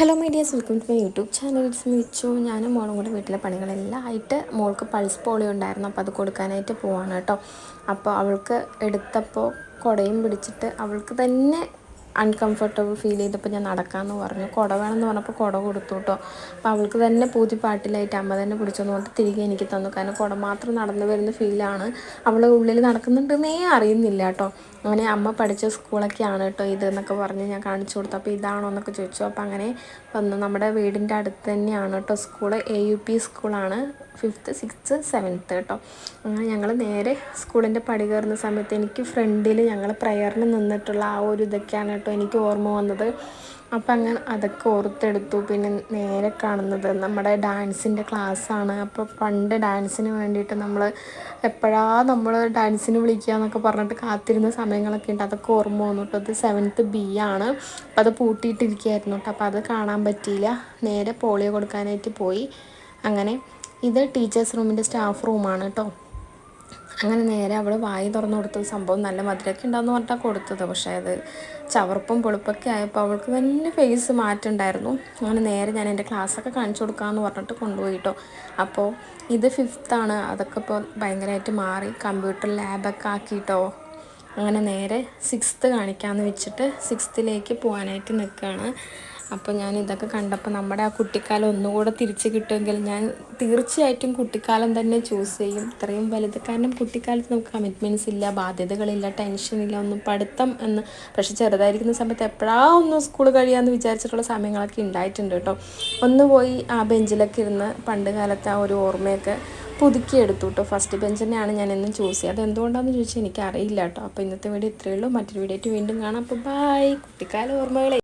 Hello medias, welcome to my YouTube channel. It's me Michu. ഞാനും മോളും കൂടെ വീട്ടിലെ പണികളെല്ലാം ആയിട്ട് മോൾക്ക് പൾസ് പോളിയോ ഉണ്ടായിരുന്നു, അപ്പോൾ അത് കൊടുക്കാനായിട്ട് പോവാണ് കേട്ടോ. അപ്പോൾ അവൾക്ക് എടുത്തപ്പോൾ കുടയും പിടിച്ചിട്ട് അവൾക്ക് തന്നെ അൺകംഫർട്ടബിൾ ഫീൽ ചെയ്തപ്പോൾ ഞാൻ നടക്കാമെന്ന് പറഞ്ഞു. കുട വേണമെന്ന് പറഞ്ഞപ്പോൾ കുട കൊടുത്തു കേട്ടോ. അപ്പോൾ അവൾക്ക് തന്നെ പൂതി പാട്ടിലായിട്ട് അമ്മ തന്നെ പിടിച്ചെന്ന് പറഞ്ഞിട്ട് തിരികെ എനിക്ക് തന്നു. കാരണം കുട മാത്രം നടന്നു വരുന്ന ഫീലാണ്, അവൾ ഉള്ളിൽ നടക്കുന്നുണ്ടെന്നേ അറിയുന്നില്ല കേട്ടോ. അങ്ങനെ അമ്മ പഠിച്ച സ്കൂളൊക്കെയാണ് കേട്ടോ ഇത് എന്നൊക്കെ പറഞ്ഞ് ഞാൻ കാണിച്ചു കൊടുത്തു. അപ്പോൾ ഇതാണോ എന്നൊക്കെ ചോദിച്ചു. അപ്പോൾ അങ്ങനെ വന്നു. നമ്മുടെ വീടിൻ്റെ അടുത്ത് തന്നെയാണ് കേട്ടോ സ്കൂൾ. AUP സ്കൂളാണ്, 5th 6th 7th കേട്ടോ. അങ്ങനെ ഞങ്ങൾ നേരെ സ്കൂളിൻ്റെ പടി കയറുന്ന സമയത്ത് എനിക്ക് ഫ്രണ്ടിൽ ഞങ്ങൾ പ്രയറിന് നിന്നിട്ടുള്ള ആ ഒരു ഇതൊക്കെയാണ് കേട്ടോ എനിക്ക് ഓർമ്മ വന്നത്. അപ്പം അങ്ങനെ അതൊക്കെ ഓർത്തെടുത്തു. പിന്നെ നേരെ കാണുന്നത് നമ്മുടെ ഡാൻസിൻ്റെ ക്ലാസ്സാണ്. അപ്പോൾ പണ്ട് ഡാൻസിന് വേണ്ടിയിട്ട് നമ്മൾ ഡാൻസിന് വിളിക്കുക എന്നൊക്കെ പറഞ്ഞിട്ട് കാത്തിരുന്ന സമയങ്ങളൊക്കെ ഉണ്ട്. അതൊക്കെ ഓർമ്മ വന്നു കേട്ടോ. അത് 7th B ആണ്. അപ്പോൾ അത് പൂട്ടിയിട്ടിരിക്കുകയായിരുന്നു കേട്ടോ. അപ്പോൾ അത് കാണാൻ പറ്റിയില്ല. നേരെ പോളിയോ കൊടുക്കാനായിട്ട് പോയി. അങ്ങനെ ഇത് ടീച്ചേഴ്സ് റൂമിൻ്റെ സ്റ്റാഫ് റൂമാണ് കേട്ടോ. അങ്ങനെ നേരെ അവൾ വായി തുറന്നു കൊടുത്തത് സംഭവം നല്ല മധുരമൊക്കെ ഉണ്ടാകുമെന്ന് പറഞ്ഞിട്ടാണ് കൊടുത്തത്. പക്ഷേ അത് ചവർപ്പും പൊളിപ്പൊക്കെ ആയപ്പോൾ അവൾക്ക് തന്നെ ഫേസ് മാറ്റുണ്ടായിരുന്നു. അങ്ങനെ നേരെ ഞാൻ എൻ്റെ ക്ലാസ്സൊക്കെ കാണിച്ചു കൊടുക്കാമെന്ന് പറഞ്ഞിട്ട് കൊണ്ടുപോയി കേട്ടോ. അപ്പോൾ ഇത് 5th ആണ്. അതൊക്കെ ഇപ്പോൾ ഭയങ്കരമായിട്ട് മാറി, കമ്പ്യൂട്ടർ ലാബൊക്കെ ആക്കിയിട്ടോ. അങ്ങനെ നേരെ 6th കാണിക്കാമെന്ന് വെച്ചിട്ട് 6th പോകാനായിട്ട് നിൽക്കുകയാണ്. അപ്പോൾ ഞാൻ ഇതൊക്കെ കണ്ടപ്പോൾ നമ്മുടെ ആ കുട്ടിക്കാലം ഒന്നുകൂടെ തിരിച്ച് കിട്ടുമെങ്കിൽ ഞാൻ തീർച്ചയായിട്ടും കുട്ടിക്കാലം തന്നെ ചൂസ് ചെയ്യും. ഇത്രയും വലുത്, കാരണം കുട്ടിക്കാലത്ത് നമുക്ക് കമ്മിറ്റ്മെൻറ്റ്സ് ഇല്ല, ബാധ്യതകളില്ല, ടെൻഷനില്ല, ഒന്നും പഠിത്തം എന്ന്. പക്ഷെ ചെറുതായിരിക്കുന്ന സമയത്ത് എപ്പോഴാണ് ഒന്ന് സ്കൂൾ കഴിയാമെന്ന് വിചാരിച്ചിട്ടുള്ള സമയങ്ങളൊക്കെ ഉണ്ടായിട്ടുണ്ട് കേട്ടോ. ഒന്ന് പോയി ആ ബെഞ്ചിലൊക്കെ ഇരുന്ന് പണ്ട് കാലത്തെ ആ ഒരു ഓർമ്മയൊക്കെ പുതുക്കിയെടുത്തു കേട്ടോ. ഫസ്റ്റ് ബെഞ്ച് തന്നെയാണ് ഞാൻ എന്നും ചൂസ് ചെയ്യുക. അതെന്തുകൊണ്ടാണെന്ന് ചോദിച്ചാൽ എനിക്കറിയില്ല കേട്ടോ. അപ്പോൾ ഇന്നത്തെ വീഡിയോ ഇത്രയേ ഉള്ളൂ. മറ്റൊരു വീഡിയോ ആയിട്ട് വീണ്ടും കാണാം. അപ്പോൾ ബൈ. കുട്ടിക്കാല ഓർമ്മകളെ